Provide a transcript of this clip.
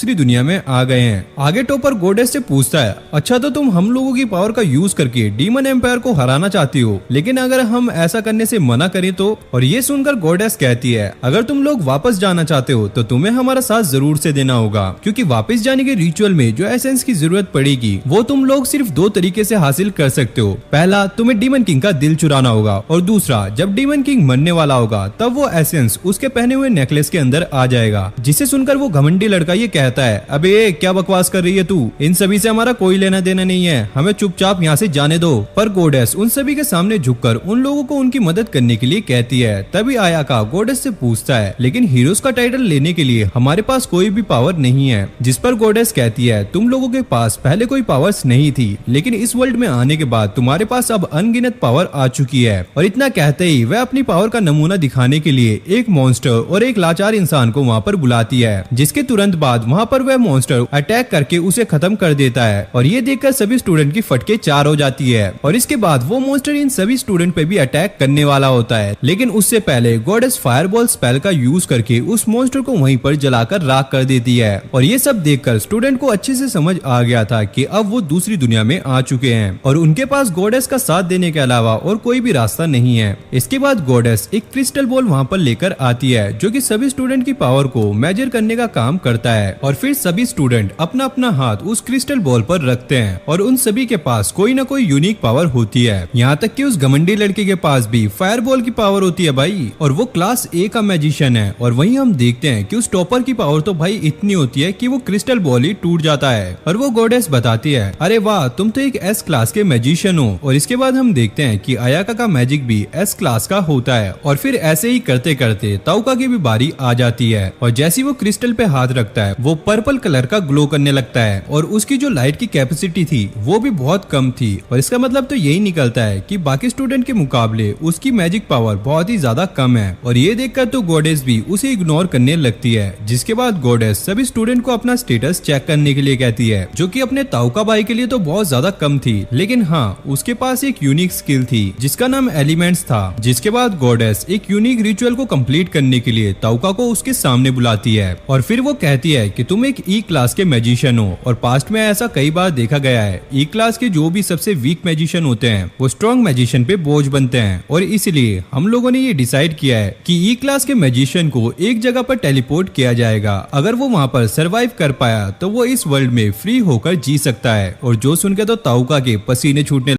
दूसरी दुनिया में आ गए हैं। आगे टॉपर गोडेस से पूछता है, अच्छा तो तुम हम लोगों की पावर का यूज करके डीमन एम्पायर को हराना चाहती हो, लेकिन अगर हम ऐसा करने से मना करें तो? और ये सुनकर गोडेस कहती है, अगर तुम लोग वापस जाना चाहते हो तो तुम्हें हमारा साथ जरूर से देना होगा, क्योंकि वापस जाने के रिचुअल में जो एसेंस की जरूरत पड़ेगी वो तुम लोग सिर्फ दो तरीके से हासिल कर सकते हो। पहला, तुम्हें डीमन किंग का दिल चुराना होगा, और दूसरा, जब डीमन किंग मरने वाला होगा तब वो एसेंस उसके पहने हुए नेकलेस के अंदर आ जाएगा। जिसे सुनकर वो घमंडी लड़का ये कहता है, अबे क्या बकवास कर रही है तू, इन सभी से हमारा कोई लेना देना नहीं है, हमें चुपचाप यहाँ से जाने दो। पर गोडेस उन सभी के सामने झुककर उन लोगों को उनकी मदद करने के लिए कहती है। तभी आयाका गोडेस से पूछता है, लेकिन हीरोज का टाइटल लेने के लिए हमारे पास कोई भी पावर नहीं है। जिस पर गोडेस कहती है, तुम लोगों के पास पहले कोई पावर्स नहीं थी, लेकिन इस वर्ल्ड में आने के बाद तुम्हारे पास अब अनगिनत पावर आ चुकी है। और इतना कहते ही वह अपनी पावर का नमूना दिखाने के लिए एक मॉन्स्टर और एक लाचार इंसान को वहाँ पर बुलाती है, जिसके तुरंत बाद वहाँ पर वह मॉन्स्टर अटैक करके उसे खत्म कर देता है। और ये देखकर सभी स्टूडेंट की फटके चार हो जाती है। और इसके बाद वो मॉन्स्टर इन सभी स्टूडेंट पे भी अटैक करने वाला होता है, लेकिन उससे पहले गॉडेस फायरबॉल स्पेल का यूज करके उस मॉन्स्टर को वहीं पर जलाकर राख कर देती है। और ये सब देखकर स्टूडेंट को अच्छे से समझ आ गया था कि अब वो दूसरी दुनिया में आ चुके हैं और उनके पास गॉडेस का साथ देने के अलावा और कोई भी रास्ता नहीं है। इसके बाद गॉडेस एक क्रिस्टल बॉल वहाँ पर लेकर आती है, जो कि सभी स्टूडेंट की पावर को मेजर करने का काम करता है। और फिर सभी स्टूडेंट अपना अपना हाथ उस क्रिस्टल बॉल पर रखते हैं और उन सभी के पास कोई ना कोई यूनिक पावर होती है। यहाँ तक कि उस घमंडी लड़के के पास भी फायर बॉल की पावर होती है भाई, और वो क्लास ए का मैजिशियन है। और वहीं हम देखते हैं कि उस टॉपर की पावर तो भाई इतनी होती है कि वो क्रिस्टल बॉल ही टूट जाता है। और वो गॉडेस बताती है, अरे वाह तुम तो एक एस क्लास के मैजिशियन हो। और इसके बाद हम देखते हैं कि आयाका का मैजिक भी एस क्लास का होता है। और फिर ऐसे ही करते करते ताउका की भी बारी आ जाती है, और जैसे वो क्रिस्टल पे हाथ रखता है वो पर्पल कलर का ग्लो करने लगता है। और उसकी जो लाइट की कैपेसिटी थी वो भी बहुत कम थी। और इसका मतलब तो यही निकलता है कि बाकी स्टूडेंट के मुकाबले उसकी मैजिक पावर बहुत ही ज्यादा कम है। और ये देखकर तो गॉडेस भी उसे इग्नोर करने लगती है। जिसके बाद गॉडेस सभी स्टूडेंट को अपना स्टेटस चेक करने के लिए कहती है, जो कि अपने ताउका भाई के लिए तो बहुत ज्यादा कम थी, लेकिन हाँ उसके पास एक यूनिक स्किल थी जिसका नाम एलिमेंट्स था। जिसके बाद गॉडेस एक यूनिक रिचुअल को कंप्लीट करने के लिए ताउका को उसके सामने बुलाती है। और फिर वो कहती है कि तुम एक ई क्लास के मैजिशियन हो, और पास्ट में ऐसा कई बार देखा गया है, ई क्लास के जो भी सबसे वीक मैजिशियन होते हैं वो स्ट्रॉन्ग मैजिशियन पे बोझ बनते हैं। और इसलिए हम लोगों ने ये डिसाइड किया है कि ई क्लास के मैजिशियन को एक जगह पर टेलीपोर्ट किया जाएगा। अगर वो वहाँ पर सरवाइव कर पाया तो वो इस वर्ल्ड में फ्री होकर जी सकता है। और जो सुनकर तो ताउका के पसीने छूटने